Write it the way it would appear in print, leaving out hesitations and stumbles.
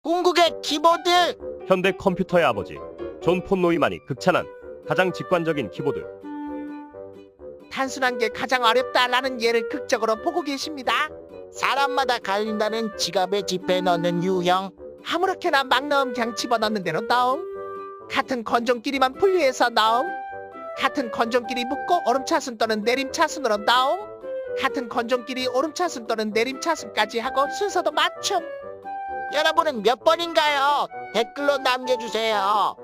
궁극의 키보드. 현대 컴퓨터의 아버지 존 폰 노이만이 극찬한 가장 직관적인 키보드. 단순한 게 가장 어렵다라는 예를 극적으로 보고 계십니다. 사람마다 갈린다는 지갑에 지폐 넣는 유형. 아무렇게나 막 넣음 그냥 집어넣는 대로 넣음. 같은 건종끼리만 분리해서 넣음. 같은 건종끼리 묶고 오름차순 또는 내림차순으로 넣음. 같은 건종끼리 오름차순 또는 내림차순까지 하고 순서도 맞춤. 여러분은 몇 번인가요? 댓글로 남겨주세요.